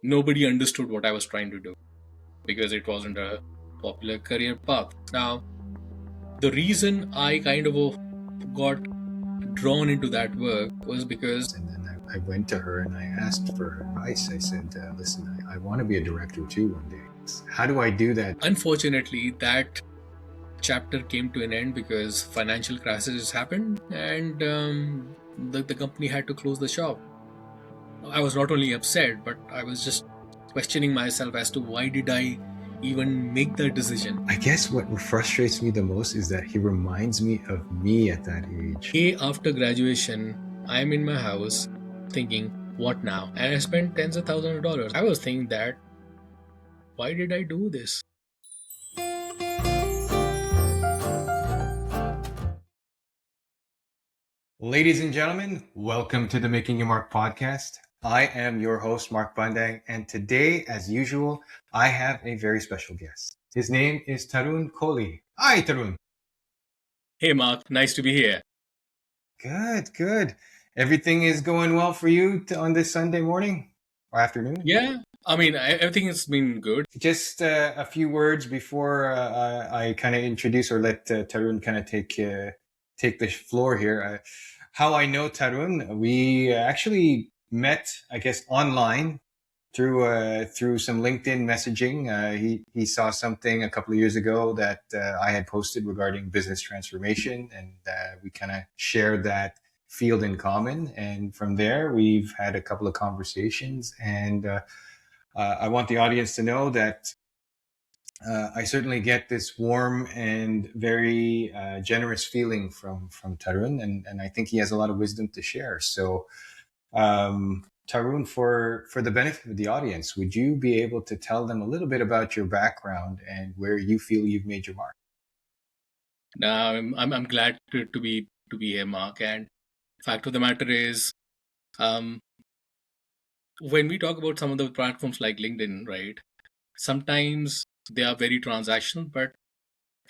nobody understood what I was trying to do because it wasn't a popular career path. Now, the reason I kind of got drawn into that work was because, And then I went to her and I asked for her advice. I said, listen, I want to be a director too one day. How do I do that? unfortunately, that chapter came to an end because financial crisis happened and the company had to close the shop. I was not only upset, but I was just questioning myself as to why did I even make that decision. I guess what frustrates me the most is that he reminds me of me at that age. Day after graduation, I'm in my house thinking, what now? And I spent tens of thousands of dollars. I was thinking that, why did I do this? Ladies and gentlemen, welcome to the Making Your Mark podcast. I am your host, Mark Bundang, and today, as usual, I have a very special guest. His name is Tarun Kohli. Hi, Tarun. Hey, Mark, nice to be here. Good. Everything is going well for you on this Sunday morning or afternoon? Yeah, I mean, everything has been good. Just a few words before I kind of introduce or let Tarun kind of take the floor here. How I know Tarun, we actually met, I guess, online through some LinkedIn messaging. He saw something a couple of years ago that I had posted regarding business transformation, and we kind of shared that field in common. And from there, we've had a couple of conversations, and I want the audience to know that I certainly get this warm and very generous feeling from Tarun, and I think he has a lot of wisdom to share. So, Tarun, for the benefit of the audience, would you be able to tell them a little bit about your background and where you feel you've made your mark? Now, I'm glad to be here, Mark. And fact of the matter is, um, when we talk about some of the platforms like LinkedIn, right? Sometimes they are very transactional, but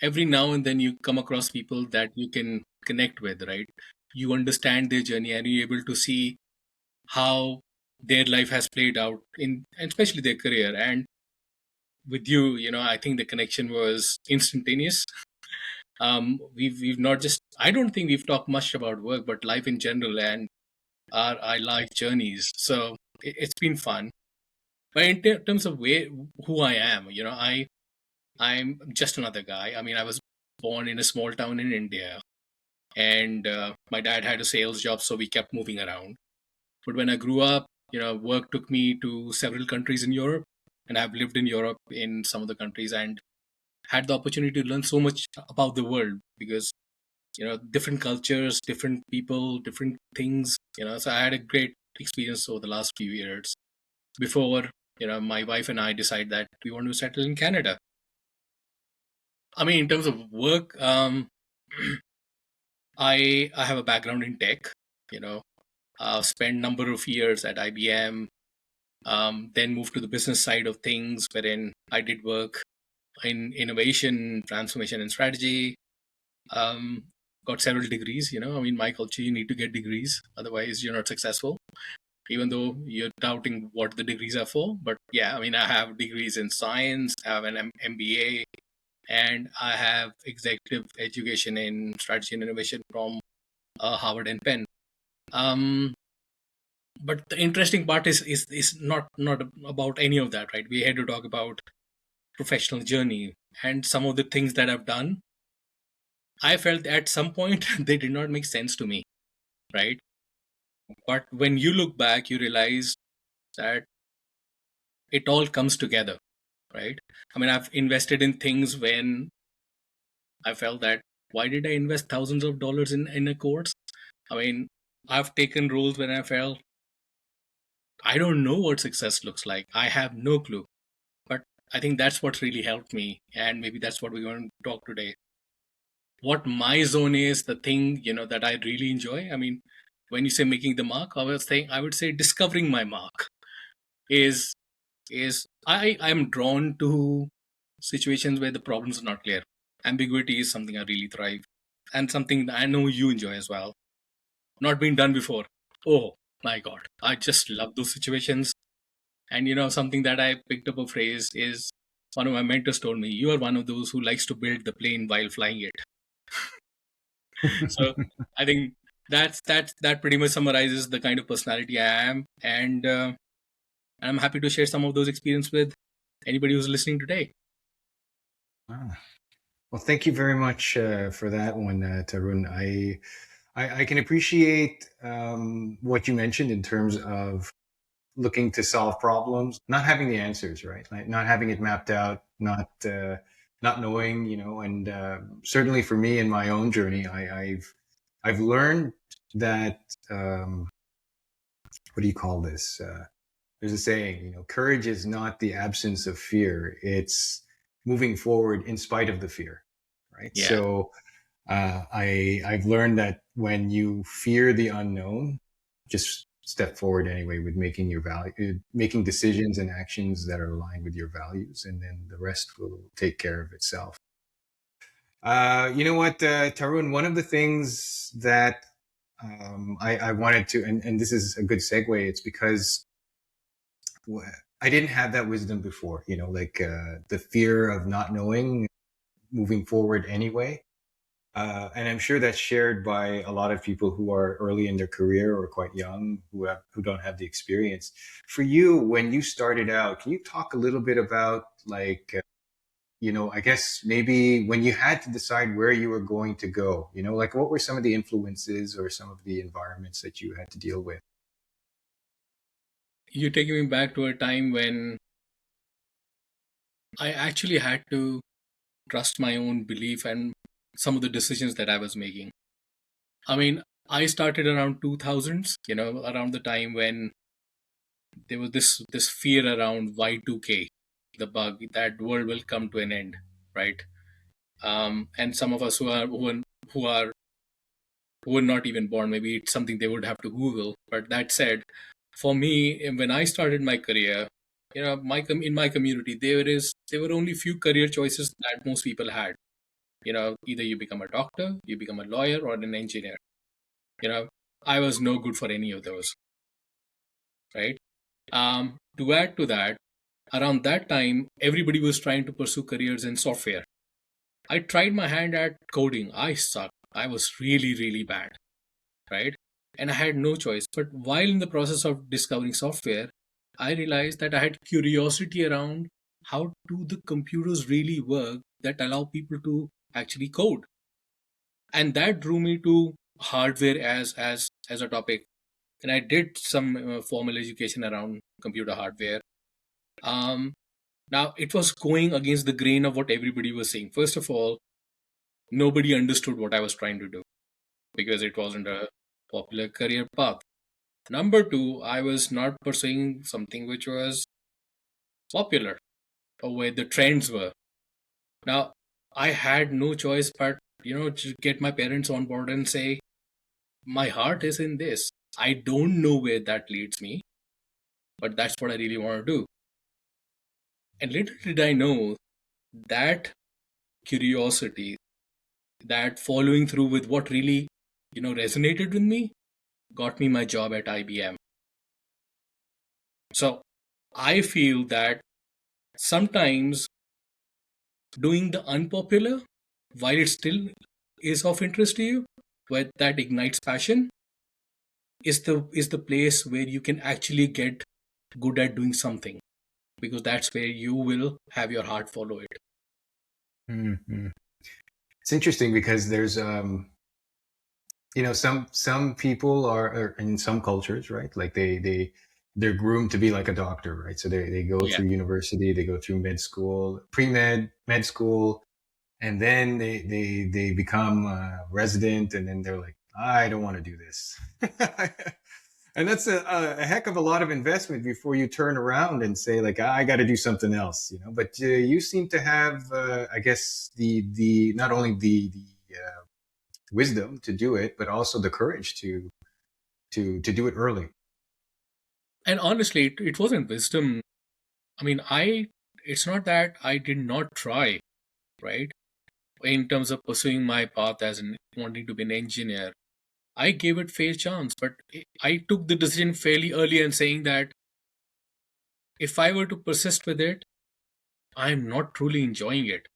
every now and then you come across people that you can connect with, right? You understand their journey and you're able to see how their life has played out in, and especially their career. And with you, I think the connection was instantaneous. We've not just, I don't think we've talked much about work, but life in general and our life journeys. So it's been fun. But in terms of who I am, I'm just another guy. I mean, I was born in a small town in India, and my dad had a sales job, so we kept moving around. But when I grew up, work took me to several countries in Europe, and I've lived in Europe in some of the countries and had the opportunity to learn so much about the world because different cultures, different people, different things. So I had a great experience over the last few years before my wife and I decide that we want to settle in Canada. I mean, in terms of work, I have a background in tech. I've spent number of years at IBM, then moved to the business side of things, wherein I did work in innovation, transformation, and strategy. Um, got several degrees. I mean, my culture, you need to get degrees, otherwise you're not successful. Even though you're doubting what the degrees are for, but yeah, I mean, I have degrees in science, I have an MBA, and I have executive education in strategy and innovation from Harvard and Penn. But the interesting part is not about any of that, right? We had to talk about professional journey and some of the things that I've done. I felt at some point they did not make sense to me, right? But when you look back, you realize that it all comes together, right? I mean, I've invested in things when I felt that why did I invest thousands of dollars in a course? I mean, I've taken roles when I felt I don't know what success looks like. I have no clue. But I think that's what really helped me. And maybe that's what we're going to talk today. What my zone is, the thing, that I really enjoy. I mean, when you say making the mark, I would say discovering my mark is I'm drawn to situations where the problems are not clear. Ambiguity is something I really thrive, and something that I know you enjoy as well. Not been done before. Oh my god, I just love those situations. And something that I picked up a phrase is, one of my mentors told me, you are one of those who likes to build the plane while flying it. So I think that pretty much summarizes the kind of personality I am, and I'm happy to share some of those experiences with anybody who's listening today. Ah. Well, thank you very much for that one, Tarun. I can appreciate what you mentioned in terms of looking to solve problems, not having the answers, right? Like not having it mapped out, not knowing, and certainly for me in my own journey, I've learned that what do you call this? There's a saying, courage is not the absence of fear; it's moving forward in spite of the fear, right? Yeah, So I've learned that when you fear the unknown, just step forward anyway with making decisions and actions that are aligned with your values, and then the rest will take care of itself. You know what, Tarun? One of the things that I wanted to, and this is a good segue. It's because I didn't have that wisdom before. Like the fear of not knowing, moving forward anyway. And I'm sure that's shared by a lot of people who are early in their career or quite young, who don't have the experience. For you, when you started out, can you talk a little bit about like, I guess maybe when you had to decide where you were going to go, like what were some of the influences or some of the environments that you had to deal with? you're taking me back to a time when I actually had to trust my own belief and some of the decisions that I was making. I mean, I started around 2000s, around the time when there was this fear around Y2K, the bug that world will come to an end, right? And some of us who are who were not even born, maybe it's something they would have to Google. But that said, for me, when I started my career, in my community, there were only few career choices that most people had. Either you become a doctor, you become a lawyer, or an engineer. You know, I was no good for any of those, right? To add to that, around that time, everybody was trying to pursue careers in software. I tried my hand at coding. I sucked. I was really, really bad, right? And I had no choice. But while in the process of discovering software, I realized that I had curiosity around how do the computers really work that allow people to actually code. And that drew me to hardware as a topic. And I did some formal education around computer hardware. Um, Now, it was going against the grain of what everybody was saying. First of all, nobody understood what I was trying to do because it wasn't a popular career path. Number two, I was not pursuing something which was popular or where the trends were. Now, I had no choice but, to get my parents on board and say, my heart is in this. I don't know where that leads me, but that's what I really want to do. And little did I know that curiosity, that following through with what really, resonated with me, got me my job at IBM. So I feel that sometimes doing the unpopular, while it still is of interest to you, where that ignites passion, is the place where you can actually get good at doing something, because that's where you will have your heart follow it. Mm-hmm. It's interesting because there's some people are in some cultures, right? Like they're groomed to be like a doctor, right? So they go Yeah. through university, they go through med school, and then they become a resident, and then they're like, I don't want to do this. And that's a heck of a lot of investment before you turn around and say like, I got to do something else, but you seem to have I guess the not only the wisdom to do it, but also the courage to do it early. And honestly, it wasn't wisdom. I mean, it's not that I did not try, right? In terms of pursuing my path as wanting to be an engineer, I gave it fair chance, but I took the decision fairly early and saying that if I were to persist with it, I'm not truly enjoying it.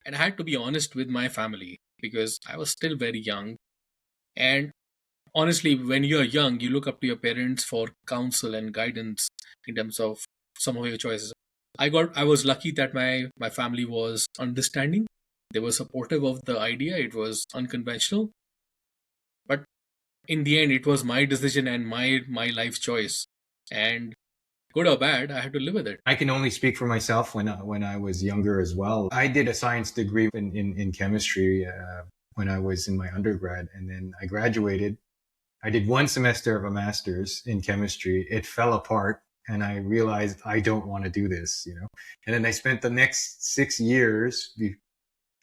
And I had to be honest with my family because I was still very young. And honestly, when you're young, you look up to your parents for counsel and guidance in terms of some of your choices. I was lucky that my family was understanding. They were supportive of the idea. It was unconventional, but in the end, it was my decision and my life choice. And good or bad, I had to live with it. I can only speak for myself. When I was younger as well, I did a science degree in chemistry when I was in my undergrad, and then I graduated. I did one semester of a master's in chemistry. It fell apart, and I realized I don't want to do this, you know. And then I spent the next 6 years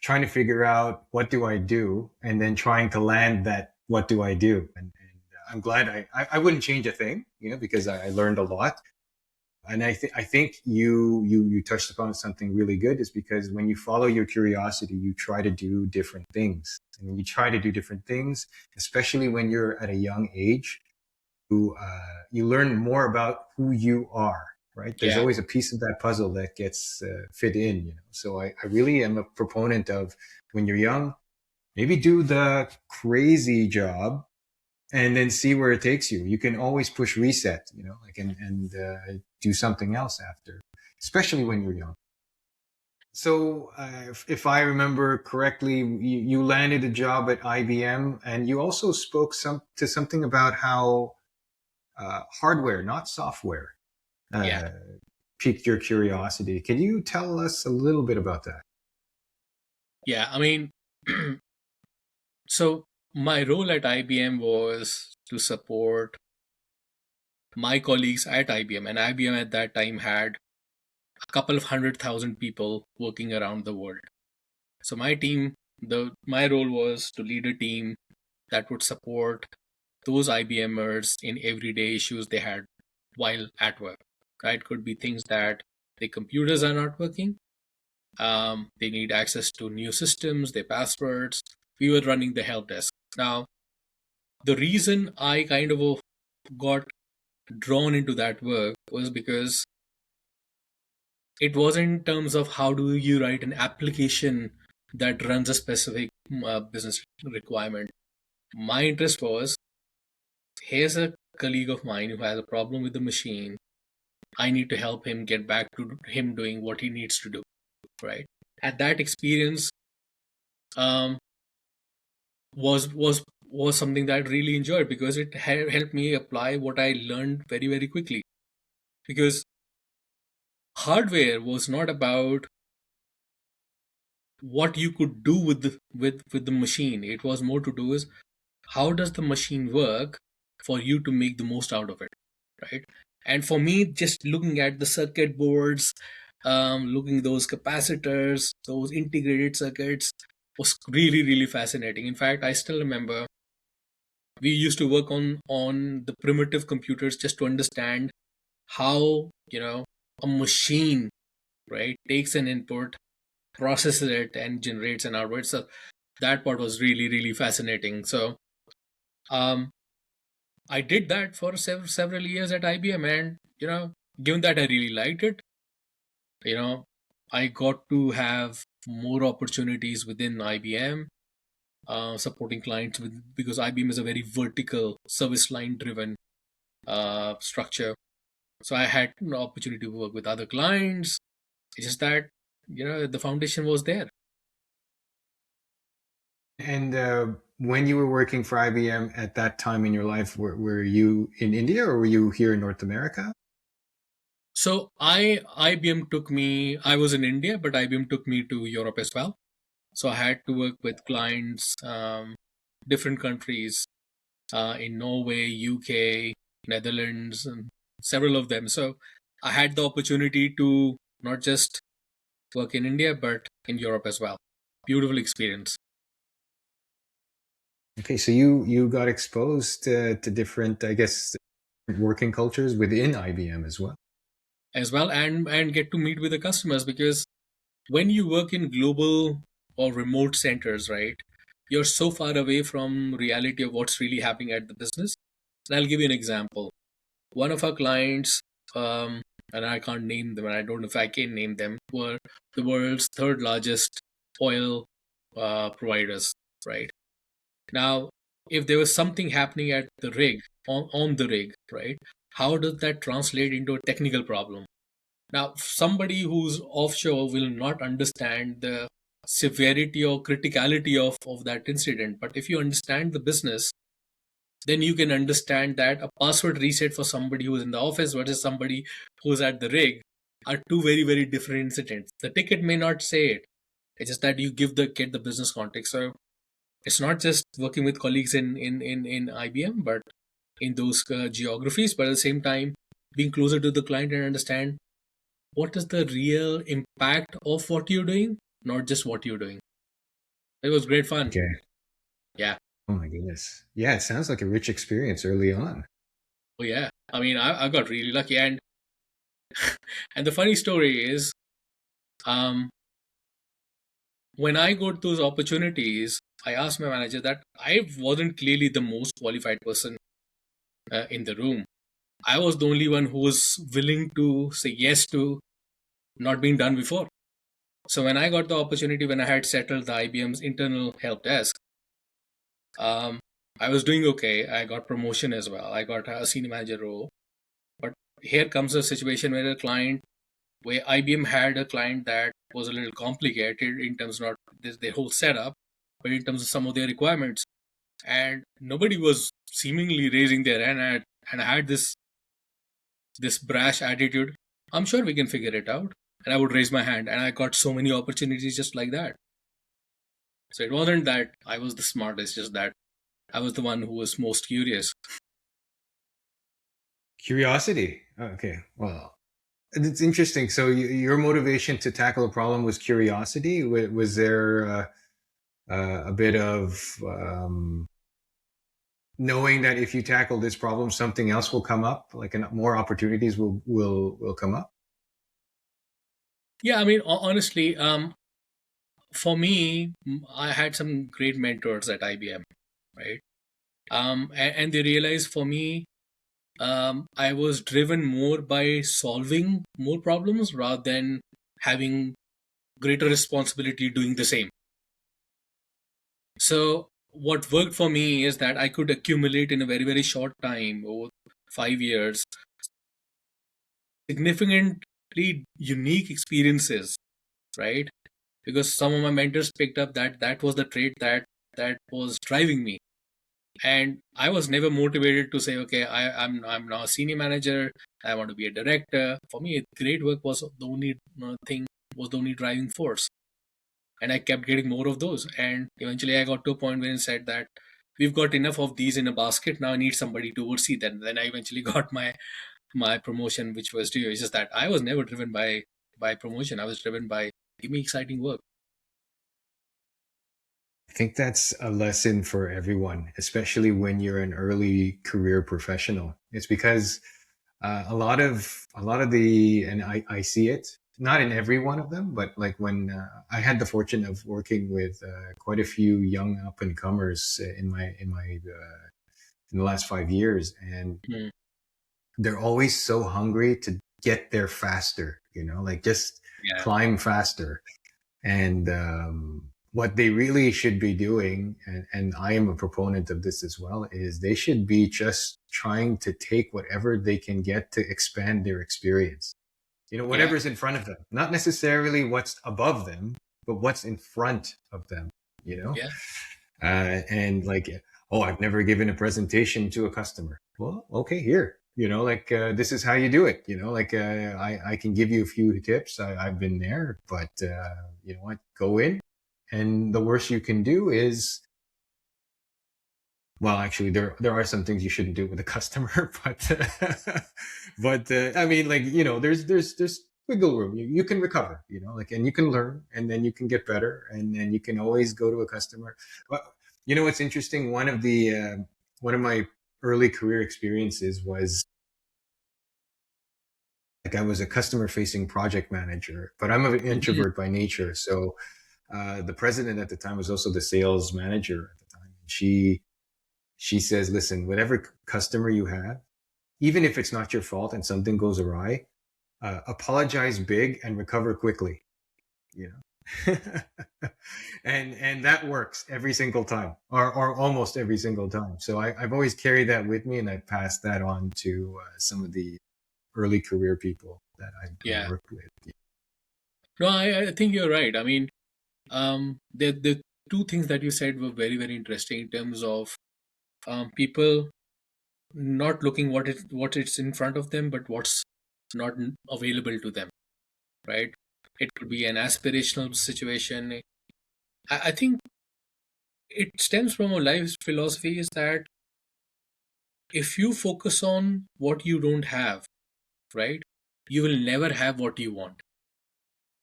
trying to figure out what do I do, and then trying to land that what do I do. And I'm glad I wouldn't change a thing, you know, because I learned a lot. And I think you touched upon something really good, is because when you follow your curiosity, you try to do different things. And when you try to do different things, especially when you're at a young age, you learn more about who you are. Right? There's Yeah, always a piece of that puzzle that gets fit in. You know, so I really am a proponent of, when you're young, maybe do the crazy job and then see where it takes you. You can always push reset, you know, like, and do something else after, especially when you're young. So, if I remember correctly, you landed a job at IBM, and you also spoke to something about how hardware, not software, yeah, uh, piqued your curiosity. Can you tell us a little bit about that? yeah. I mean, so my role at IBM was to support my colleagues at IBM, and IBM at that time had a couple of 100,000 people working around the world. So my role was to lead a team that would support those IBMers in everyday issues they had while at work. Right? Could be things that the computers are not working. They need access to new systems, their passwords. We were running the help desk. Now, the reason I kind of got drawn into that work was because it was in terms of how do you write an application that runs a specific business requirement. My interest was, here's a colleague of mine who has a problem with the machine. I need to help him get back to him doing what he needs to do, right? And that experience um, was something that I really enjoyed because it helped me apply what I learned very very quickly. Because hardware was not about what you could do with the machine. It was more to do is how does the machine work for you to make the most out of it, right? And for me, just looking at the circuit boards, looking those capacitors, those integrated circuits was really really fascinating. In fact, I still remember we used to work on the primitive computers just to understand how a machine, right, takes an input, processes it, and generates an output. So that part was really really fascinating. So um, I did that for several years at IBM, and given that I really liked it, you know, I got to have more opportunities within IBM, supporting clients because IBM is a very vertical service line driven structure. So I had an opportunity to work with other clients. It's just that the foundation was there. And when you were working for IBM at that time in your life, were you in India or were you here in North America? So IBM took me. I was in India, but IBM took me to Europe as well. So I had to work with clients, different countries, in Norway, UK, Netherlands, and several of them. So I had the opportunity to not just work in India, but in Europe as well. Beautiful experience Okay, so you got exposed to different, I guess, working cultures within IBM as well. as well, and get to meet with the customers because when you work in global or remote centers, right, you're so far away from reality of what's really happening at the business. And I'll give you an example. One of our clients, and I can't name them, and I don't know if I can name them, were the world's third largest oil providers, right? Now, if there was something happening at the rig, on the rig, right, how does that translate into a technical problem? Now, somebody who's offshore will not understand the severity or criticality of that incident. But if you understand the business, then you can understand that a password reset for somebody who's in the office versus somebody who's at the rig are two very, very different incidents. The ticket may not say it. It's just that you get the business context. So it's not just working with colleagues in IBM, but in those geographies, but at the same time, being closer to the client and understand what is the real impact of what you're doing, not just what you're doing. It was great fun. Okay. Yeah. Oh my goodness. Yeah, it sounds like a rich experience early on. Oh yeah. I mean, I got really lucky, and the funny story is, um, when I got those opportunities, I asked my manager that I wasn't clearly the most qualified person in the room. I was the only one who was willing to say yes to not being done before. So when I got the opportunity, when I had settled the IBM's internal help desk, um, I was doing okay. I got promotion as well. I got a senior manager role. But here comes a situation where IBM had a client that was a little complicated in terms of not their whole setup, but in terms of some of their requirements. And nobody was seemingly raising their hand, and I had this brash attitude. I'm sure we can figure it out. And I would raise my hand, and I got so many opportunities just like that. So it wasn't that I was the smartest, just that I was the one who was most curious. Curiosity. Okay. Well, it's interesting. So your motivation to tackle a problem was curiosity. Was there a bit of knowing that if you tackle this problem, something else will come up, like more opportunities will come up? Yeah, I mean, honestly, for me, I had some great mentors at IBM, right? And they realized for me, I was driven more by solving more problems rather than having greater responsibility doing the same. So what worked for me is that I could accumulate in a very, very short time, over 5 years, significantly unique experiences, right? Because some of my mentors picked up that was the trait that was driving me, and I was never motivated to say, okay, I'm now a senior manager, I want to be a director. For me, great work was the only thing, was the only driving force, and I kept getting more of those, and eventually I got to a point where I said that we've got enough of these in a basket, now I need somebody to oversee them. Then I eventually got my promotion, which was to you. It's just that I was never driven by promotion. I was driven by give me exciting work. I think that's a lesson for everyone, especially when you're an early career professional. It's because a lot of the, and I see it not in every one of them, but like when I had the fortune of working with quite a few young up and comers in the last 5 years, and Mm, they're always so hungry to get there faster, like just yeah, climb faster. And what they really should be doing, and I am a proponent of this as well, is they should be just trying to take whatever they can get to expand their experience. yeah, Whatever's in front of them, not necessarily what's above them, but what's in front of them, you know? yeah, And like, oh, I've never given a presentation to a customer. Well, okay, here, like this is how you do it. Like I can give you a few tips. I've been there, but you know what? Go in, and the worst you can do is, well, actually, there are some things you shouldn't do with a customer, but I mean, like there's wiggle room. You can recover, like, and you can learn, and then you can get better, and then you can always go to a customer. But what's interesting? One of my early career experiences was like I was a customer facing project manager, but I'm an mhm, introvert by nature. So the president at the time was also the sales manager at the time. She says, listen, whatever customer you have, even if it's not your fault and something goes awry, apologize big and recover quickly. You know, and that works every single time, or almost every single time. So I've always carried that with me, and I passed that on to some of the early career people that I Yeah. worked with. No, I think you're right. I mean, the two things that you said were very, very interesting in terms of people not looking what it's in front of them, but what's not available to them, right? It could be an aspirational situation. I think it stems from a life philosophy is that if you focus on what you don't have, right, you will never have what you want.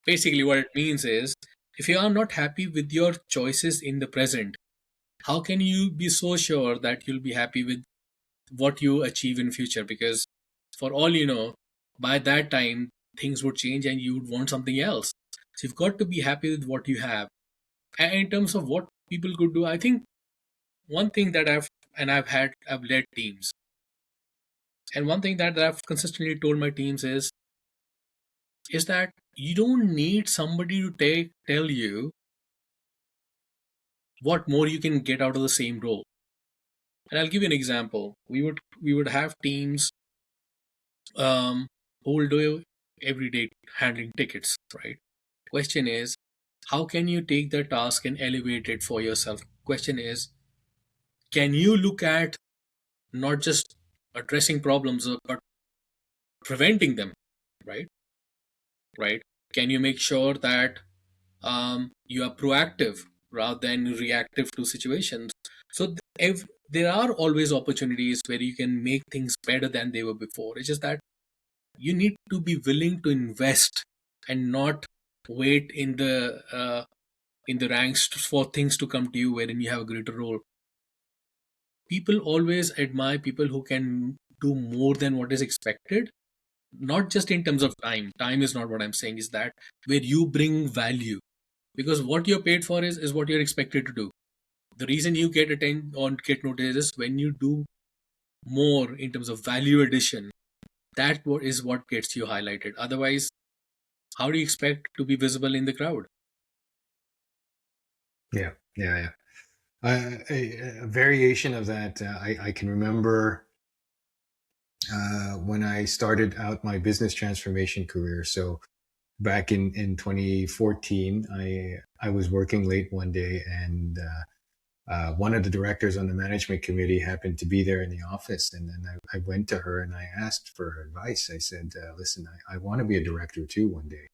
Basically, what it means is if you are not happy with your choices in the present, how can you be so sure that you'll be happy with what you achieve in future? Because for all you know, by that time things would change and you would want something else. So you've got to be happy with what you have. And in terms of what people could do, I think one thing that I've led teams, and one thing that I've consistently told my teams is that you don't need somebody to tell you what more you can get out of the same role. And I'll give you an example. We would have teams who will do everyday handling tickets, right? Question is, how can you take the task and elevate it for yourself? Question is, can you look at not just addressing problems but preventing them, right? Right? Can you make sure that you are proactive rather than reactive to situations? So if there are always opportunities where you can make things better than they were before. It's just that you need to be willing to invest and not wait in the ranks for things to come to you wherein you have a greater role. People always admire people who can do more than what is expected, not just in terms of time is not what I'm saying, is that where you bring value, because what you're paid for is what you're expected to do. The reason you get attend or get noticed is when you do more in terms of value addition. That is what gets you highlighted. Otherwise, how do you expect to be visible in the crowd? Yeah, yeah, yeah. A variation of that, I can remember when I started out my business transformation career. So back in 2014, I was working late one day, and one of the directors on the management committee happened to be there in the office. And then I went to her and I asked for her advice. I said, listen, I want to be a director too one day.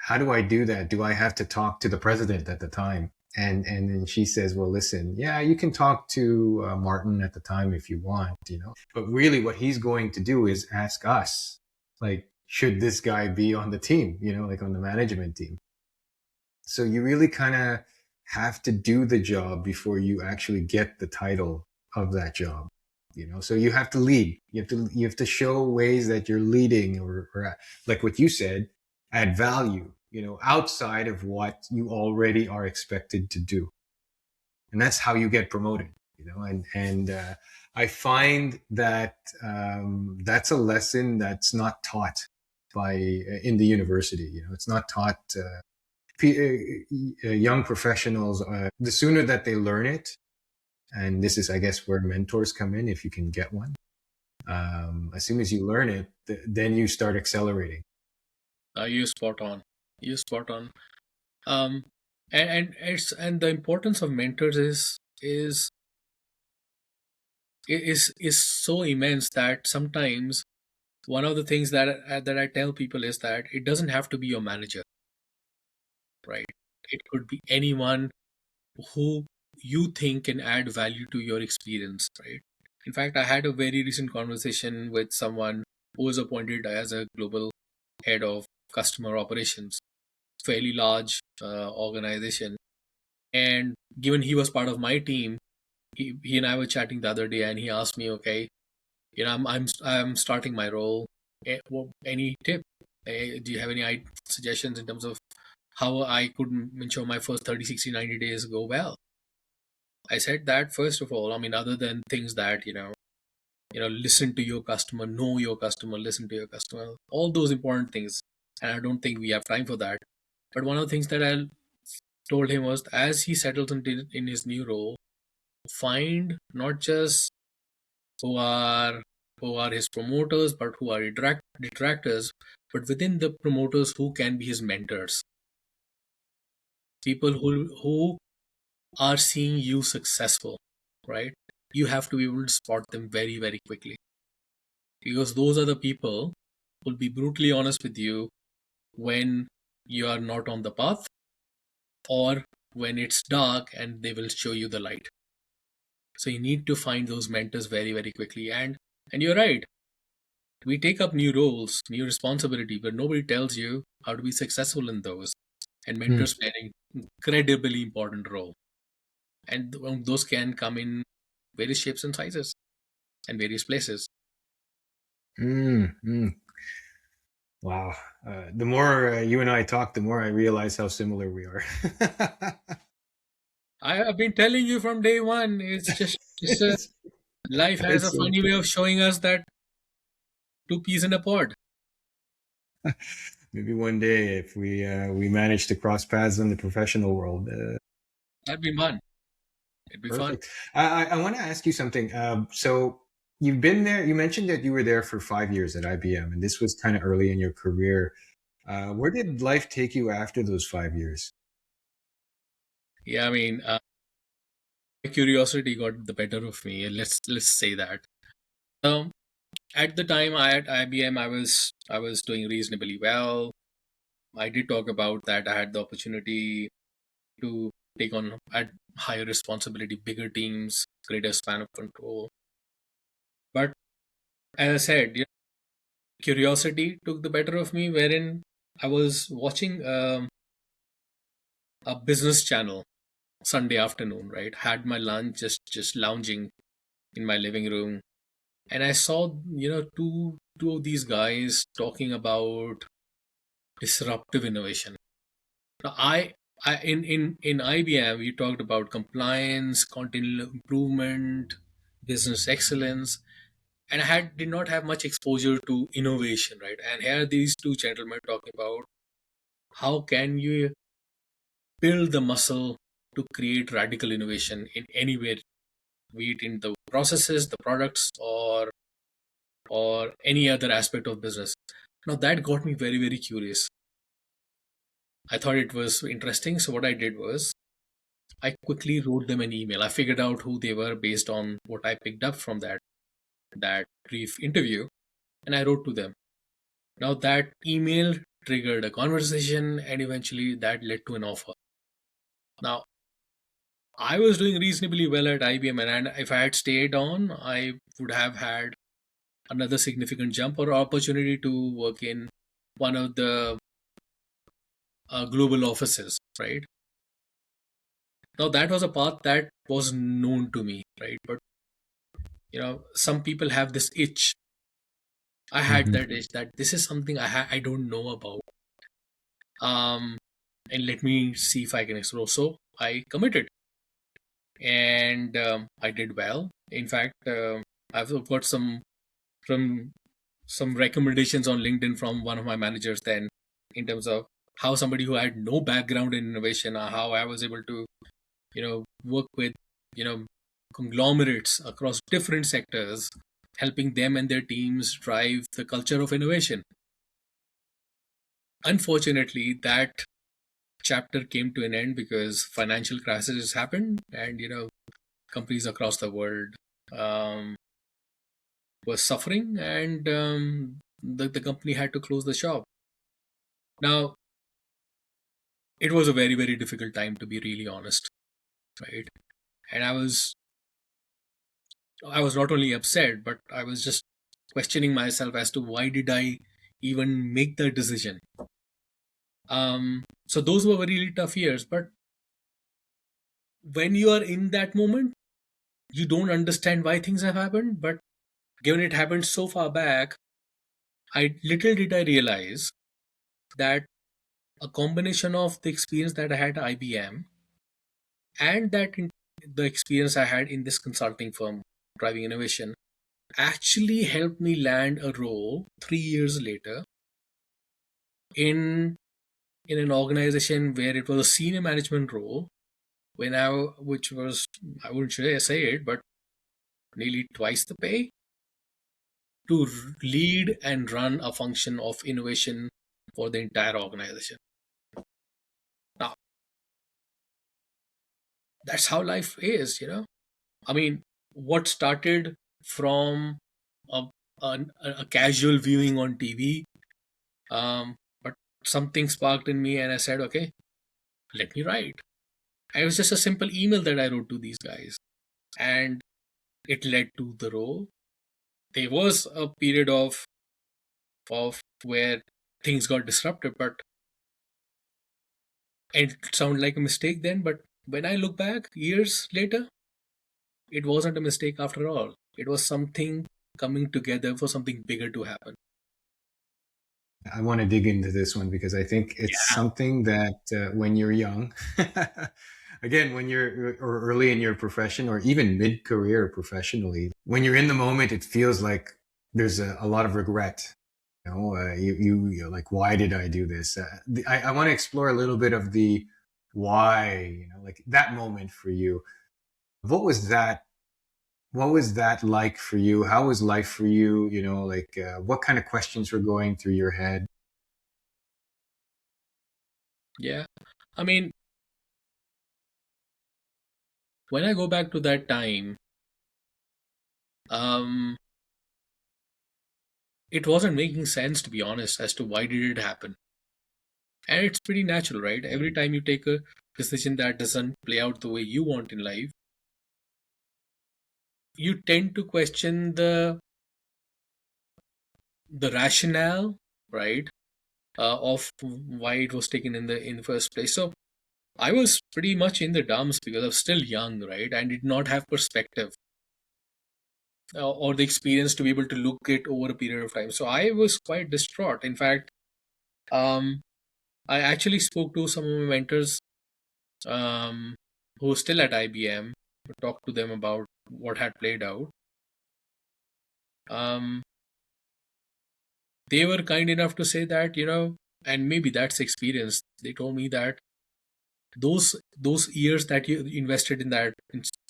How do I do that? Do I have to talk to the president at the time? And then she says, well, listen, yeah, you can talk to Martin at the time if you want, but really what he's going to do is ask us, like, should this guy be on the team, like on the management team? So you really kind of have to do the job before you actually get the title of that job. So you have to lead. You have to show ways that you're leading, or like what you said, add value, outside of what you already are expected to do. And that's how you get promoted, and I find that that's a lesson that's not taught by in the university. It's not taught young professionals. The sooner that they learn it, and this is, I guess, where mentors come in, if you can get one. As soon as you learn it, then you start accelerating. You spot on. You spot on. Um, and the importance of mentors is so immense that sometimes one of the things that I tell people is that it doesn't have to be your manager, right? It could be anyone who you think can add value to your experience, right? In fact, I had a very recent conversation with someone who was appointed as a global head of customer operations, fairly large organization. And given he was part of my team, he and I were chatting the other day, and he asked me, okay, I'm starting my role. Any tip? Do you have any suggestions in terms of how I could ensure my first 30, 60, 90 days go well? I said that first of all, I mean, other than things that listen to your customer, know your customer, listen to your customer, all those important things. And I don't think we have time for that. But one of the things that I told him was, as he settles in his new role, find not just who are who are his promoters, but who are detractors, but within the promoters, who can be his mentors, people who are seeing you successful, right? You have to be able to spot them very, very quickly, because those are the people who will be brutally honest with you when you are not on the path, or when it's dark, and they will show you the light. So you need to find those mentors very, very quickly. And you're right. We take up new roles, new responsibility, but nobody tells you how to be successful in those. And Mm, mentors play an incredibly important role. And those can come in various shapes and sizes and various places. mm, mm. Wow. The more you and I talk, the more I realize how similar we are. I have been telling you from day one. It's just it's, life has a it's so funny way true. of showing us that two peas in a pod. Maybe one day, if we manage to cross paths in the professional world, That'd be fun. It'd be fun. perfect. I want to ask you something. So you've been there. You mentioned that you were there for 5 years at IBM, and this was kind of early in your career. Where did life take you after those 5 years? Yeah, I mean, my curiosity got the better of me. Let's say that. Um, at the time I at IBM, I was doing reasonably well. I did talk about that. I had the opportunity to take on at higher responsibility, bigger teams, greater span of control. But as I said, curiosity took the better of me, wherein I was watching a business channel Sunday afternoon. Right, had my lunch, just lounging in my living room, and I saw two of these guys talking about disruptive innovation. Now, in IBM, we talked about compliance, continual improvement, business excellence, and I did not have much exposure to innovation, right? And here these two gentlemen talking about how can you build the muscle to create radical innovation in anywhere, be it in the processes, the products, or any other aspect of business. Now that got me very, very curious. I thought it was interesting. So what I did was I quickly wrote them an email. I figured out who they were based on what I picked up from that brief interview, and I wrote to them. Now that email triggered a conversation, and eventually that led to an offer. Now I was doing reasonably well at IBM, and if I had stayed on, I would have had another significant jump or opportunity to work in one of the global offices, right? Now that was a path that was known to me, right? But some people have this itch. I had Hmm. that itch that this is something I don't know about. Um, and let me see if I can explore. So I committed, and I did well. In fact, I've got from some recommendations on LinkedIn from one of my managers then, in terms of how somebody who had no background in innovation, how I was able to work with you know conglomerates across different sectors, helping them and their teams drive the culture of innovation. Unfortunately, that chapter came to an end because financial crisis happened, and companies across the world um, were suffering, and the company had to close the shop. Now, it was a very, very difficult time, to be really honest, right? And I was not only upset, but I was just questioning myself as to why did I even make that decision. So those were really tough years. But when you are in that moment, you don't understand why things have happened. But given it happened so far back, I little did I realize that a combination of the experience that I had at IBM, and the experience I had in this consulting firm driving innovation, actually helped me land a role 3 years later in an organization where it was a senior management role, which was, I wouldn't say it, but nearly twice the pay, to lead and run a function of innovation for the entire organization. Now, that's how life is. I mean, what started from a, a casual viewing on TV, but something sparked in me, and I said, okay, let me write. And it was just a simple email that I wrote to these guys, and it led to the role. There was a period of where things got disrupted, but it sounded like a mistake then. But when I look back years later, it wasn't a mistake after all. It was something coming together for something bigger to happen. I want to dig into this one because I think it's something that when you're young, again, when you're or early in your profession or even mid career professionally, when you're in the moment, it feels like there's a lot of regret. You're like, why did I do this? I want to explore a little bit of the why, like that moment for you. What was that? What was that like for you? How was life for you? Like what kind of questions were going through your head? Yeah. I mean, when I go back to that time, um, it wasn't making sense, to be honest, as to why did it happen. And it's pretty natural, right? Every time you take a decision that doesn't play out the way you want in life, you tend to question the rationale, right, of why it was taken in the first place. So I was pretty much in the dumps because I was still young, right, and did not have perspective or the experience to be able to look it over a period of time. So I was quite distraught. In fact, um, I actually spoke to some of my mentors um, who are still at IBM, to talk to them about what had played out. Um, they were kind enough to say that, and maybe that's experience. They told me that those years that you invested in that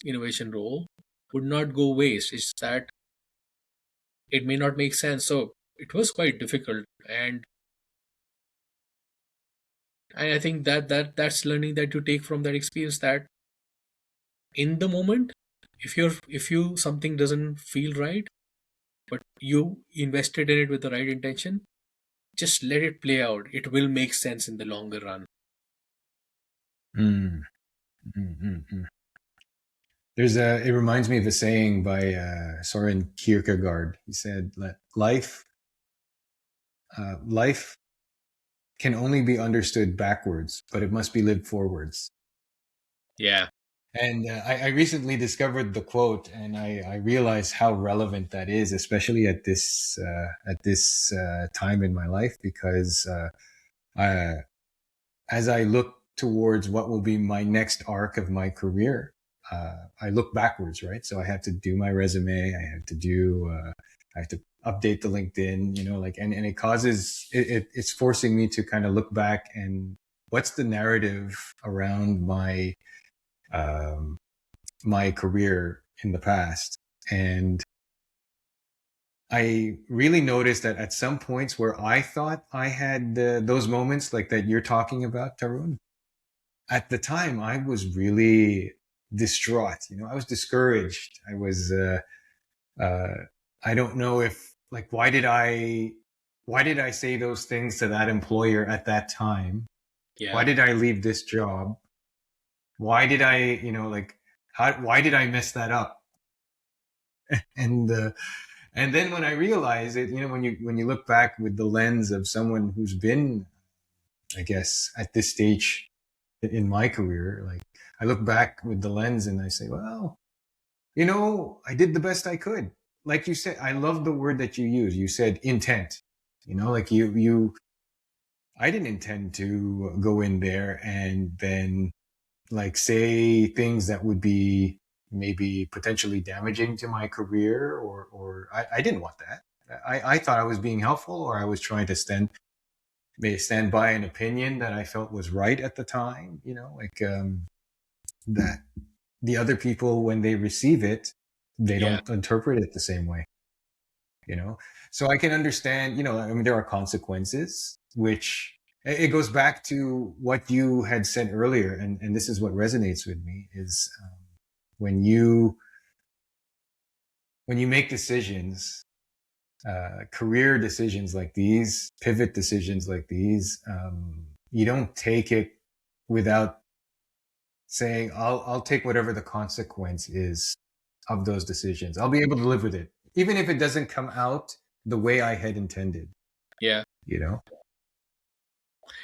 innovation role would not go waste. It's that it may not make sense. So it was quite difficult, and I think that's learning that you take from that experience, that in the moment, if you something doesn't feel right, but you invested in it with the right intention, just let it play out. It will make sense in the longer run. Mm, mm, mm, mm. It reminds me of a saying by Soren Kierkegaard. He said, life can only be understood backwards, but it must be lived forwards." Yeah. And I recently discovered the quote, and I realized how relevant that is, especially at this time in my life, because I, as I look towards what will be my next arc of my career, I look backwards, right? So I have to do my resume. I have to update the LinkedIn, and it causes, it's forcing me to kind of look back and what's the narrative around um, my career in the past. And I really noticed that at some points where I thought I had those moments like that you're talking about, Tarun, at the time I was really distraught. I was discouraged. Uh, I don't know if, like, why did I say those things to that employer at that time? Why Yeah. did I leave this job? Why did I, like, why did I mess that up? And and then when I realized it, when you look back with the lens of someone who's been, I guess, at this stage in my career, like, I look back with the lens and I say, well, I did the best I could. Like you said, I love the word that you use. You said intent. Like I didn't intend to go in there and then like say things that would be, maybe potentially damaging to my career, or I didn't want that. I thought I was being helpful, or I was trying to stand by an opinion that I felt was right at the time, like that the other people, when they receive it, they Yeah. don't interpret it the same way, So I can understand, I mean, there are consequences, which it goes back to what you had said earlier. And this is what resonates with me is when you make decisions, career decisions like these, pivot decisions like these, you don't take it without saying, I'll take whatever the consequence is of those decisions. I'll be able to live with it, even if it doesn't come out the way I had intended, Yeah. you know?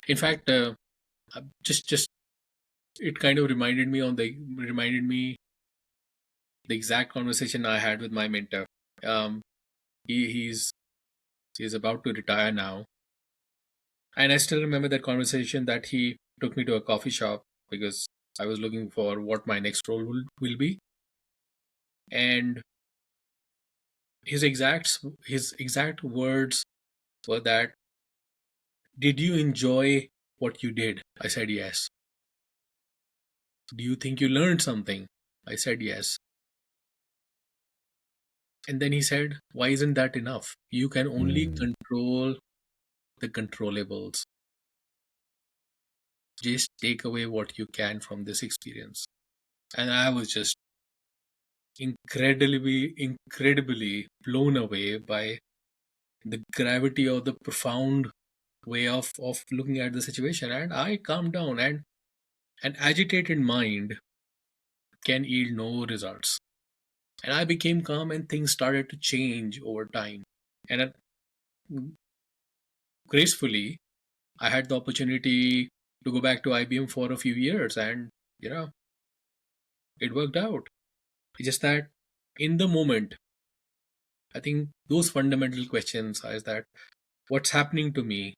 In fact, just it kind of reminded me the exact conversation I had with my mentor. Um, he's about to retire now, and I still remember that conversation that he took me to a coffee shop because I was looking for what my next role will be, and his exact words were that, "Did you enjoy what you did?" I said yes. "Do you think you learned something?" I said yes. And then he said, "Why isn't that enough? You can only Mm. control the controllables. Just take away what you can from this experience." And I was just incredibly blown away by the gravity or the profound way of looking at the situation. And I calmed down, and an agitated mind can yield no results. And I became calm, and things started to change over time. And gracefully, I had the opportunity to go back to IBM for a few years, and you know, it worked out. It's just that in the moment, I think those fundamental questions is that what's happening to me,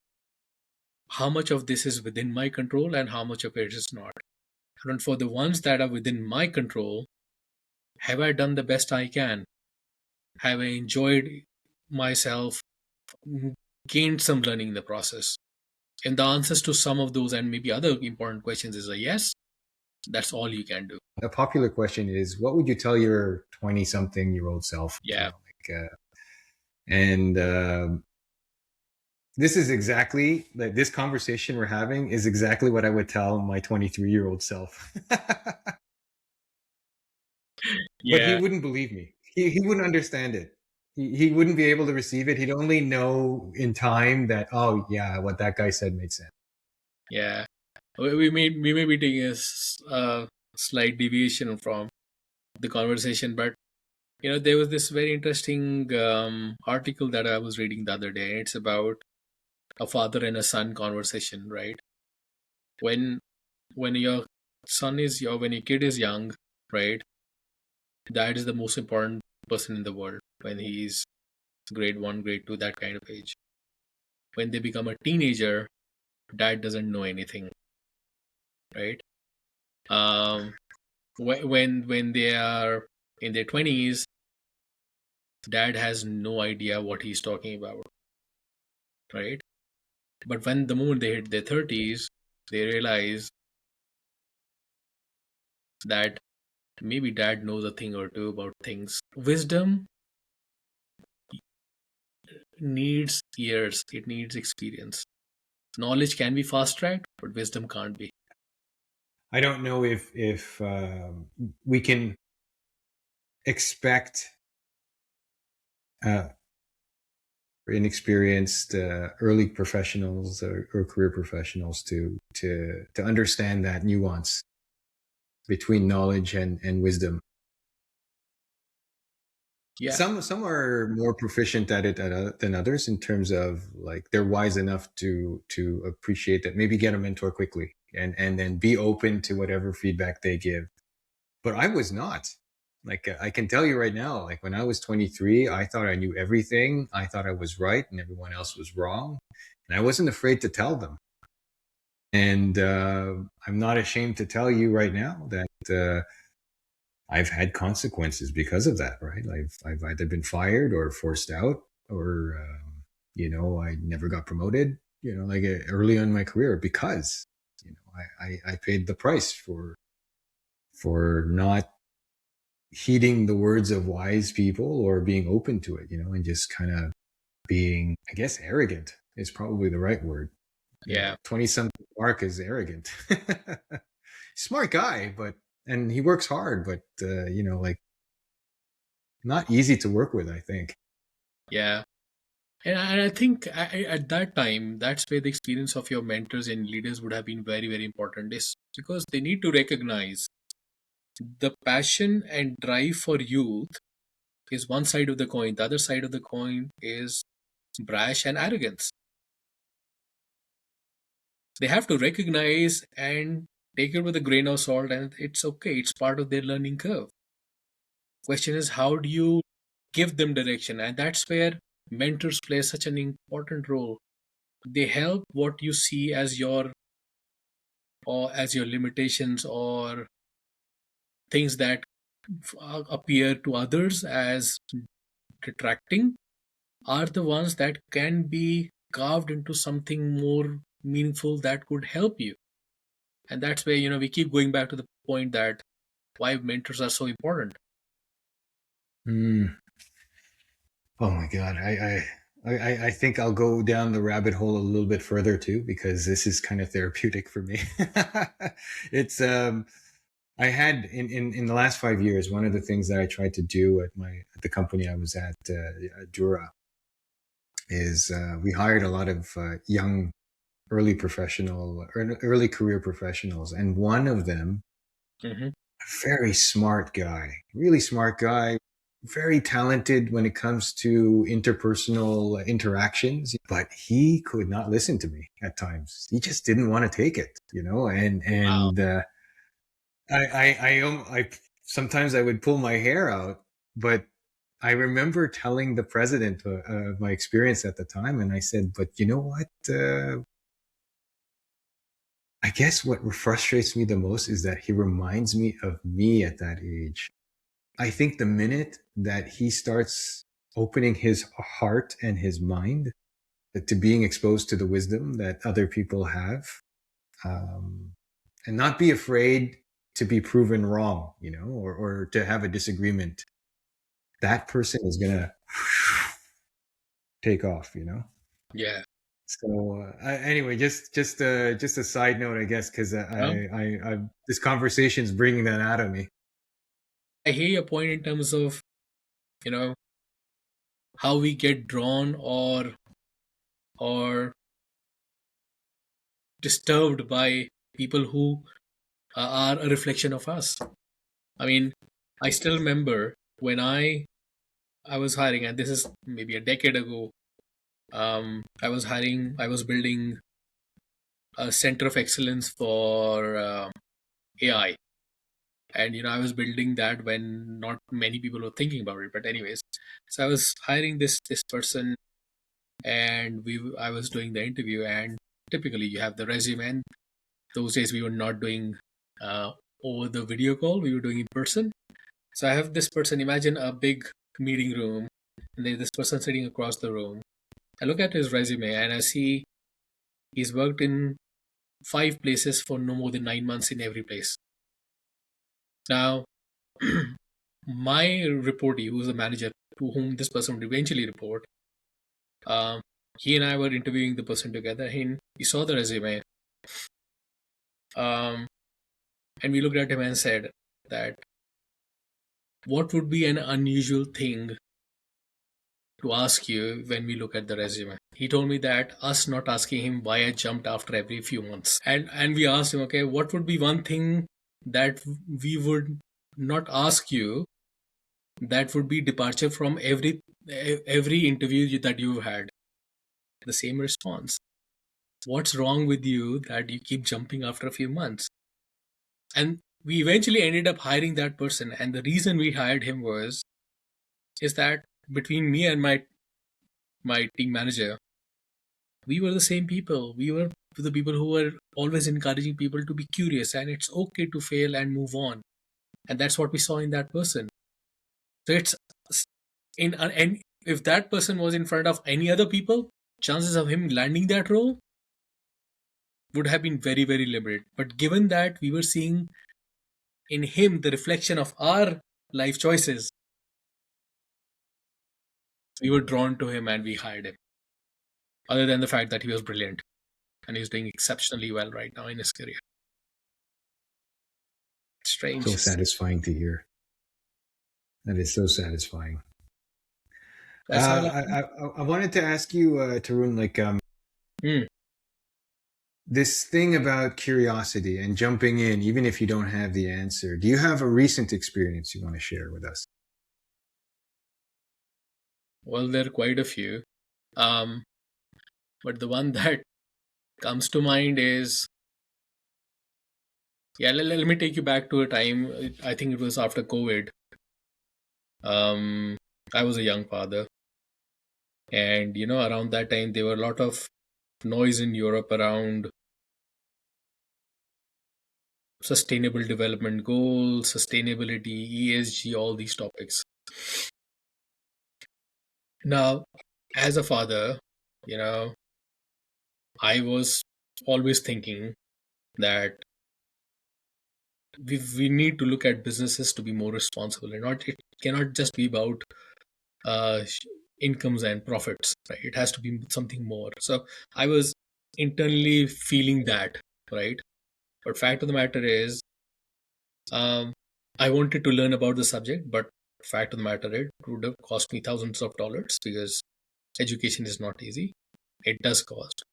how much of this is within my control, and how much of it is not. And for the ones that are within my control, have I done the best I can? Have I enjoyed myself, gained some learning in the process? And the answers to some of those and maybe other important questions is a yes. That's all you can do. A popular question is, what would you tell your 20-something-year-old self? Yeah. And this is exactly like this conversation we're having is exactly what I would tell my 23-year-old self. But he Yeah. wouldn't believe me. He wouldn't understand it. He wouldn't be able to receive it. He'd only know in time that, oh, yeah, what that guy said made sense. Yeah. We may be taking a slight deviation from the conversation, but there was this very interesting article that I was reading the other day. It's about a father and a son conversation, right? When your when your kid is young, right? Dad is the most important person in the world when he's grade 1, grade 2, that kind of age. When they become a teenager, dad doesn't know anything, right? Um, when they are in their 20s, dad has no idea what he's talking about, right? But when the moment they hit their 30s, they realize that maybe dad knows a thing or two about things. Wisdom needs years, it needs experience. Knowledge can be fast tracked, but wisdom can't be. I don't know if we can expect uh, inexperienced early professionals or career professionals to understand that nuance between knowledge and wisdom. Yeah. Some are more proficient at it than others in terms of like they're wise enough to appreciate that, maybe get a mentor quickly and then be open to whatever feedback they give. But I was not. Like I can tell you right now, like when I was 23, I thought I knew everything. I thought I was right and everyone else was wrong. And I wasn't afraid to tell them. And I'm not ashamed to tell you right now that I've had consequences because of that, right? I've either been fired or forced out, or I never got promoted. Like early on in my career because I paid the price for not heeding the words of wise people or being open to it, and just kind of being, I guess, arrogant is probably the right word. Yeah. 20 something Mark is arrogant. Smart guy, and he works hard, but, like not easy to work with, I think. Yeah. And I think at that time, that's where the experience of your mentors and leaders would have been very, very important. Is because they need to recognize the passion and drive for youth is one side of the coin. The other side of the coin is brash and arrogance. They have to recognize and take it with a grain of salt, and it's okay. It's part of their learning curve. Question is, how do you give them direction? And that's where mentors play such an important role. They help what you see as your limitations, or things that appear to others as detracting, are the ones that can be carved into something more meaningful that could help you. And that's where we keep going back to the point that why mentors are so important. Mm. Oh my God. I think I'll go down the rabbit hole a little bit further too, because this is kind of therapeutic for me. It's, I had in the last 5 years, one of the things that I tried to do at the company I was at Dura, is we hired a lot of young early career professionals, and one of them, Hmm. a very smart guy, really smart guy, very talented when it comes to interpersonal interactions, but he could not listen to me at times. He just didn't want to take it, and Wow. I sometimes I would pull my hair out, but I remember telling the president of my experience at the time, and I said, "But you know what? I guess what frustrates me the most is that he reminds me of me at that age. I think the minute that he starts opening his heart and his mind to being exposed to the wisdom that other people have, um, and not be afraid to be proven wrong, or to have a disagreement, that person is going to take off. Yeah. So anyway, just a side note, I guess, because Well, this conversation is bringing that out of me. I hear your point in terms of you know how we get drawn or disturbed by people who are a reflection of us. I mean, I still remember when I was hiring, and this is maybe a decade ago. I was building a center of excellence for AI, and I was building that when not many people were thinking about it. But anyways, so I was hiring this person, and I was doing the interview, and typically you have the resume. And those days we were not doing uh, over the video call; we were doing in person. So I have this person. Imagine a big meeting room, and there's this person sitting across the room. I look at his resume, and I see he's worked in 5 places for no more than 9 months in every place. Now, my reportee, who's the manager to whom this person would eventually report, um, he and I were interviewing the person together. He saw the resume, um, and we looked at him and said that what would be an unusual thing to ask you when we look at the resume. He told me that us not asking him why I jumped after every few months. And we asked him, okay, what would be one thing that we would not ask you that would be departure from every interview that you've had? The same response. What's wrong with you that you keep jumping after a few months? And we eventually ended up hiring that person. And the reason we hired him was is that between me and my team manager, we were the same people. We were the people who were always encouraging people to be curious, and it's okay to fail and move on. And that's what we saw in that person. So it's and if that person was in front of any other people, chances of him landing that role would have been very, very limited. But given that we were seeing in him the reflection of our life choices, we were drawn to him and we hired him. Other than the fact that he was brilliant and he's doing exceptionally well right now in his career. So Strange. satisfying to hear. That is so satisfying. That's how life. I wanted to ask you, Tarun, like Mm. this thing about curiosity and jumping in, even if you don't have the answer. Do you have a recent experience you want to share with us? Well, there are quite a few. Um, but the one that comes to mind is, yeah, let me take you back to a time. I think it was after COVID. Um, I was a young father, and around that time there were a lot of noise in Europe around sustainable development goals, sustainability, ESG, all these topics. Now, as a father, you know, I was always thinking that we need to look at businesses to be more responsible, and not it cannot just be about uh, incomes and profits, right? It has to be something more. So I was internally feeling that, right? But fact of the matter is, um, I wanted to learn about the subject, but fact of the matter, it would have cost me thousands of dollars because education is not easy. It does cost.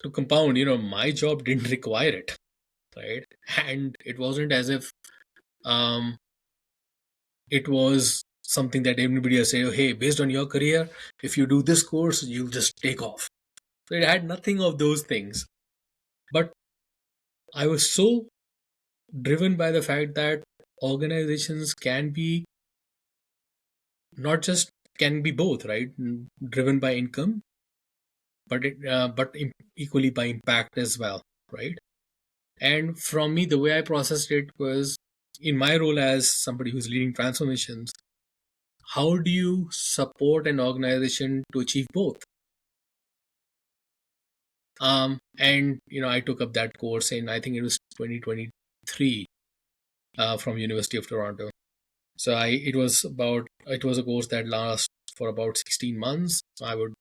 To compound, my job didn't require it, right? And it wasn't as if um, it was something that everybody has said, oh, hey, based on your career, if you do this course, you'll just take off. So it had nothing of those things. But I was so driven by the fact that organizations can be not just can be both, right? Driven by income, but equally by impact as well, right? And from me, the way I processed it was in my role as somebody who's leading transformations. How do you support an organization to achieve both? And I took up that course in, I think it was 2023, from University of Toronto. So it was a course that lasts for about 16 months. I would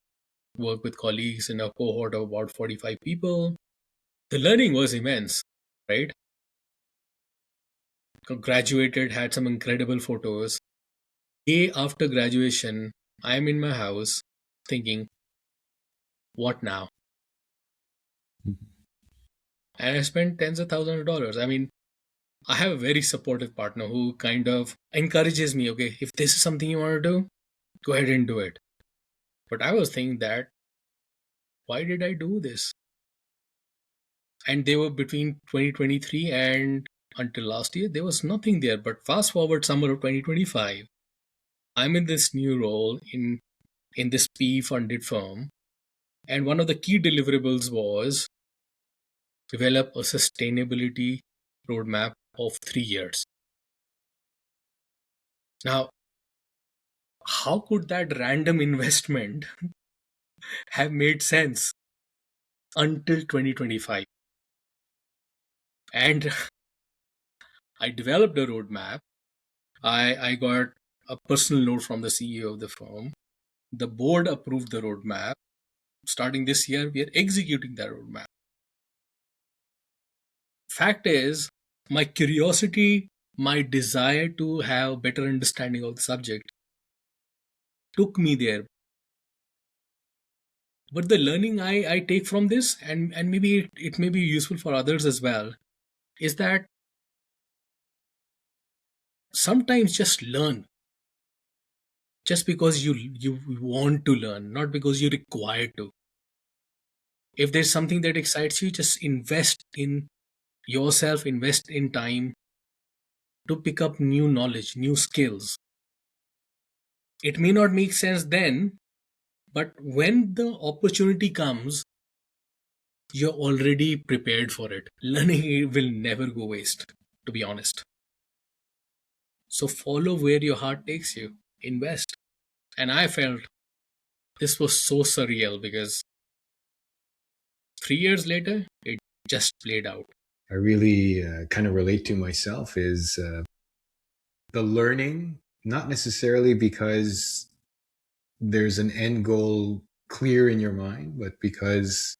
work with colleagues in a cohort of about 45 people. The learning was immense, right? Graduated, had some incredible photos. Day after graduation, I'm in my house thinking, what now? And I spent tens of thousands of dollars. I mean, I have a very supportive partner who kind of encourages me, okay, if this is something you want to do, go ahead and do it. But I was thinking that, why did I do this? And they were between 2023 and until last year, there was nothing there. But fast forward summer of 2025, I'm in this new role in this PE funded firm. And one of the key deliverables was develop a sustainability roadmap of 3 years. Now, how could that random investment have made sense until 2025? And I developed a roadmap. I got a personal note from the CEO of the firm. The board approved the roadmap. Starting this year, we are executing that roadmap. Fact is, my curiosity, my desire to have better understanding of the subject took me there. But the learning I take from this, and maybe it may be useful for others as well, is that sometimes just learn just because you want to learn, not because you're required to. If there's something that excites you, just invest in yourself, invest in time to pick up new knowledge, new skills. It may not make sense then, but when the opportunity comes, you're already prepared for it. Learning will never go waste. to be honest. So follow where your heart takes you. Invest. And I felt this was so surreal because 3 years later, it just played out. I really kind of relate to myself is the learning, not necessarily because there's an end goal clear in your mind, but because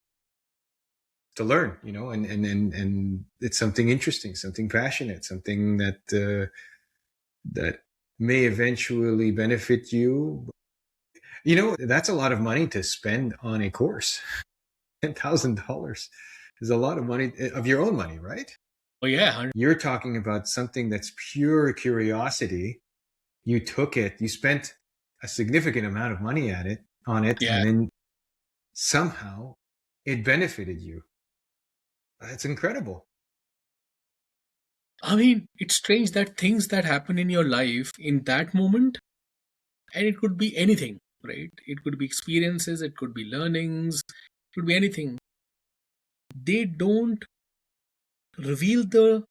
to learn, and it's something interesting, something passionate, something that may eventually benefit you. That's a lot of money to spend on a course. $10,000 is a lot of money of your own money, right? Oh, yeah. You're talking about something that's pure curiosity. You took it, you spent a significant amount of money on it, Yeah. and then somehow it benefited you. That's incredible. I mean, it's strange that things that happen in your life in that moment, and it could be anything, right? It could be experiences, it could be learnings, it could be anything. They don't reveal the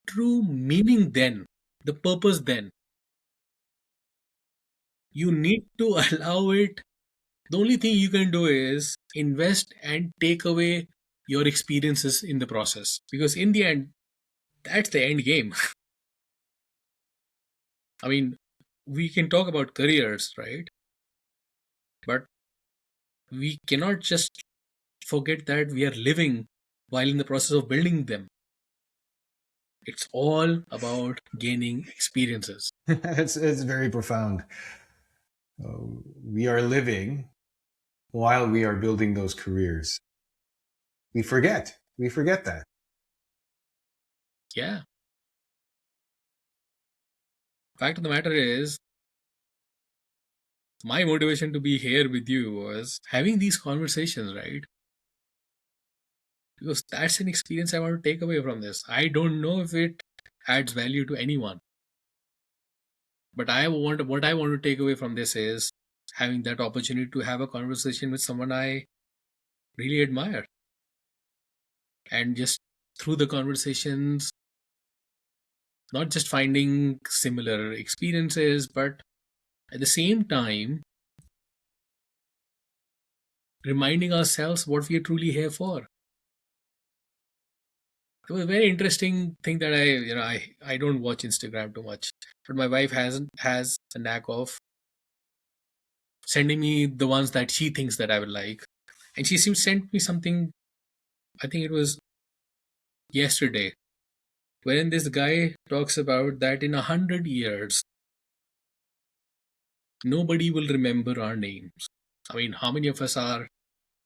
true meaning then, the purpose then. You need to allow it. The only thing you can do is invest and take away your experiences in the process. Because in the end, that's the end game. I mean, we can talk about careers, right? But we cannot just forget that we are living while in the process of building them. It's all about gaining experiences. It's very profound. We are living while we are building those careers. We forget that. Yeah. Fact of the matter is, my motivation to be here with you was having these conversations, right? Because that's an experience I want to take away from this. I don't know if it adds value to anyone, but what I want to take away from this is having that opportunity to have a conversation with someone I really admire, and just through the conversations, not just finding similar experiences, but at the same time reminding ourselves what we are truly here for. It was a very interesting thing that I don't watch Instagram too much, but my wife has a knack of sending me the ones that she thinks that I would like, and she seems sent me something. I think it was yesterday, wherein this guy talks about that in 100 years nobody will remember our names. I mean, how many of us are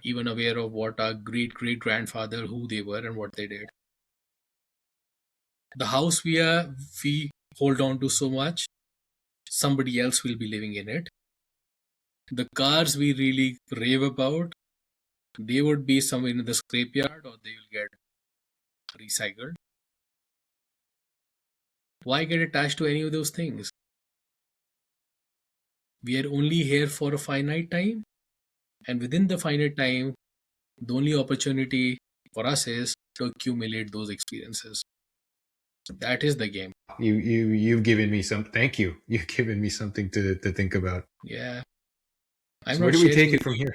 even aware of what our great great grandfather, who they were and what they did? The house we hold on to so much, somebody else will be living in it. The cars we really rave about, they would be somewhere in the scrapyard or they will get recycled. Why get attached to any of those things? We are only here for a finite time, and within the finite time, the only opportunity for us is to accumulate those experiences. That is the game. You've given me some. Thank you. You've given me something to think about. Yeah. I'm So where not do we sharing take with it from you.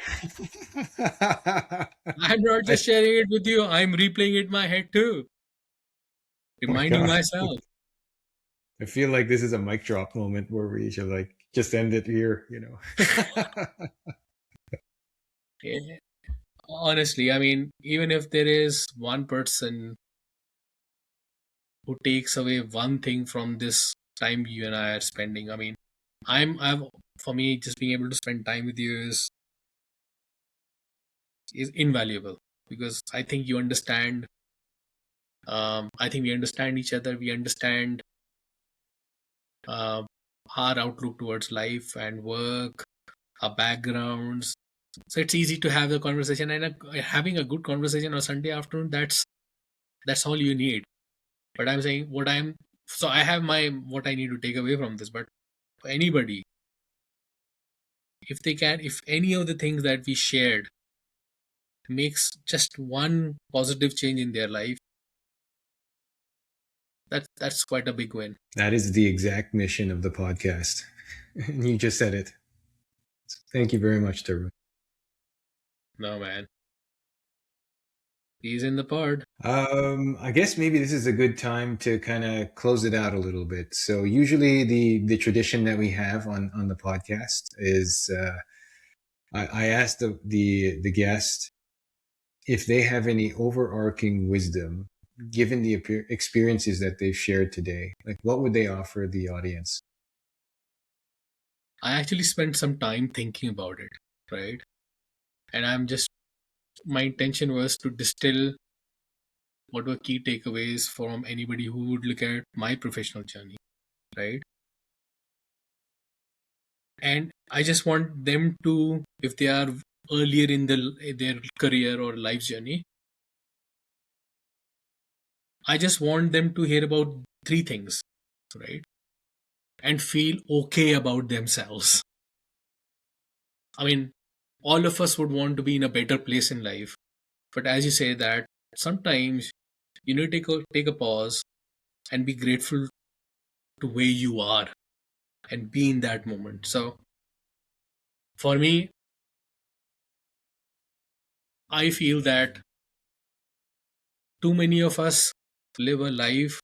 here? I'm not I, just sharing it with you. I'm replaying it in my head too. oh my Reminding God. myself. I feel like this is a mic drop moment where we should like just end it here. Yeah. Honestly, I mean, even if there is one person who takes away one thing from this time you and I are spending, I mean, I've for me, just being able to spend time with you is invaluable, because I think you understand. I think we understand each other. We understand uh, our outlook towards life and work, our backgrounds. So it's easy to have the conversation, and having a good conversation on Sunday afternoon. That's all you need. But I'm saying so I have my what I need to take away from this. But for anybody, if they can, if any of the things that we shared makes just one positive change in their life, That's quite a big win. That is the exact mission of the podcast. And you just said it. Thank you very much, Tarun. No man, he's in the pod. I guess maybe this is a good time to kind of close it out a little bit. So usually the tradition that we have on the podcast is I ask the guest if they have any overarching wisdom given the experiences that they've shared today. Like, what would they offer the audience? I actually spent some time thinking about it, right? And my intention was to distill what were key takeaways from anybody who would look at my professional journey, right? And I just want them to, if they are earlier in their career or life journey, I just want them to hear about three things, right? And feel okay about themselves. I mean, all of us would want to be in a better place in life, but as you say that sometimes you need to take a pause and be grateful to where you are and be in that moment. So for me, I feel that too many of us live a life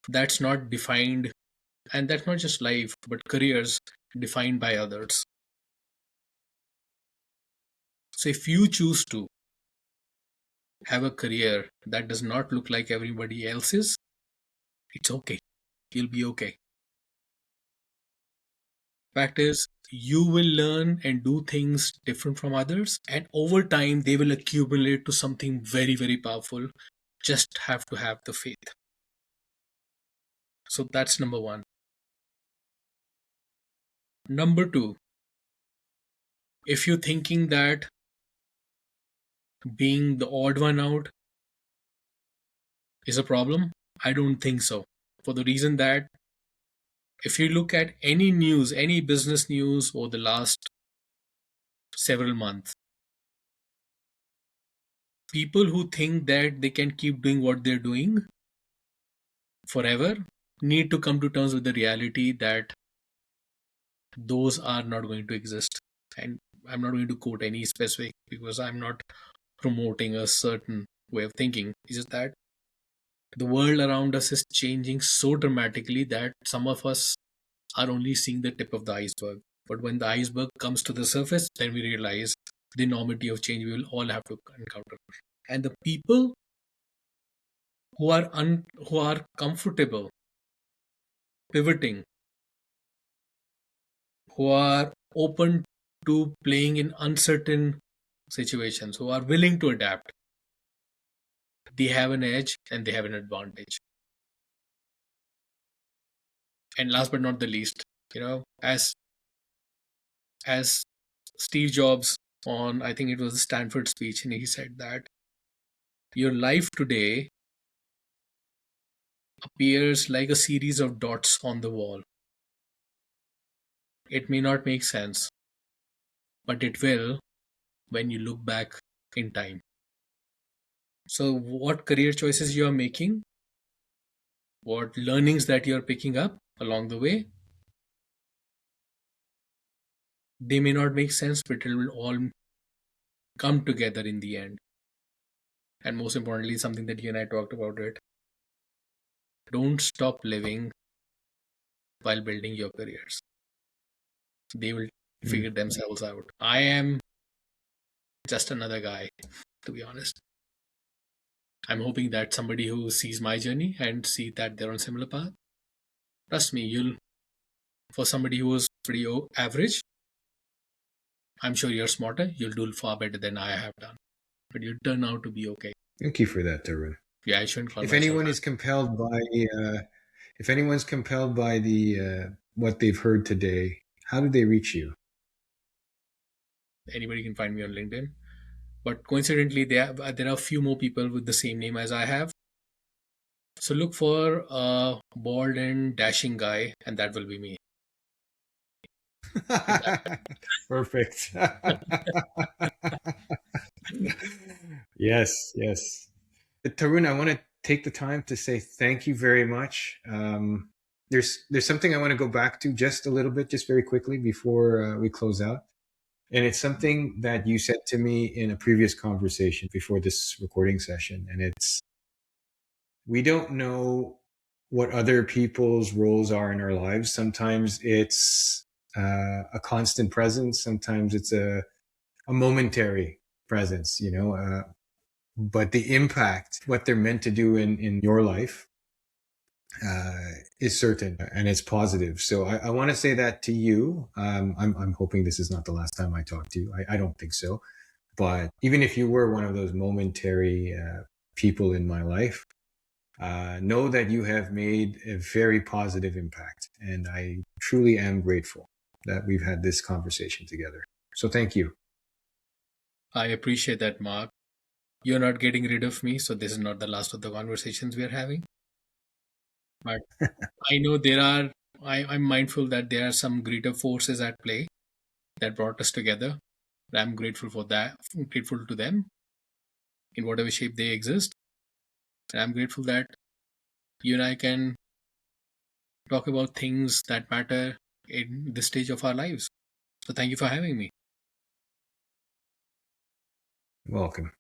that's not defined, and that's not just life, but careers defined by others. So if you choose to have a career that does not look like everybody else's, it's okay. You'll be okay. Fact is, you will learn and do things different from others, and over time, they will accumulate to something very, very powerful. Just have to have the faith. So that's number one. Number two, if you're thinking that being the odd one out is a problem, I don't think so. For the reason that if you look at any news, any business news over the last several months, people who think that they can keep doing what they're doing forever need to come to terms with the reality that those are not going to exist. And I'm not going to quote any specific because I'm not promoting a certain way of thinking. It's just that the world around us is changing so dramatically that some of us are only seeing the tip of the iceberg. But when the iceberg comes to the surface, then we realize the enormity of change we will all have to encounter. And the people who are comfortable pivoting, who are open to playing in uncertain situations, who are willing to adapt, they have an edge and they have an advantage. And last but not the least, as Steve Jobs on, I think it was a Stanford speech, and he said that your life today appears like a series of dots on the wall. It may not make sense, but it will when you look back in time. So, what career choices you are making, what learnings that you are picking up along the way, they may not make sense, but it will all come together in the end. And most importantly, something that you and I talked about it. Don't stop living while building your careers. They will Mm. figure themselves out. I am just another guy, to be honest. I'm hoping that somebody who sees my journey and see that they're on a similar path, trust me, you'll for somebody who was pretty average, I'm sure you're smarter. You'll do far better than I have done. But you turn out to be okay. Thank you for that, Tarun. Yeah, I shouldn't call If myself. anyone is compelled by, if anyone's compelled by what they've heard today, how do they reach you? Anybody can find me on LinkedIn. But coincidentally, there are a few more people with the same name as I have. So look for a bald and dashing guy, and that will be me. Perfect. Yes, yes. Tarun, I want to take the time to say thank you very much. There's something I want to go back to just a little bit, just very quickly before we close out. And it's something that you said to me in a previous conversation before this recording session. And it's, we don't know what other people's roles are in our lives. Sometimes it's a constant presence. Sometimes it's a momentary presence, but the impact, what they're meant to do in your life, is certain and it's positive. So I want to say that to you. I'm hoping this is not the last time I talk to you. I don't think so. But even if you were one of those momentary people in my life, know that you have made a very positive impact. And I truly am grateful that we've had this conversation together. So thank you. I appreciate that, Mark. You're not getting rid of me, so this is not the last of the conversations we are having. But I know I'm mindful that there are some greater forces at play that brought us together. I'm grateful for that. I'm grateful to them in whatever shape they exist. And I'm grateful that you and I can talk about things that matter in this stage of our lives. So thank you for having me. Welcome.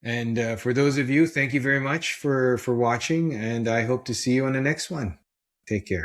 And for those of you, thank you very much for watching. And I hope to see you on the next one. Take care.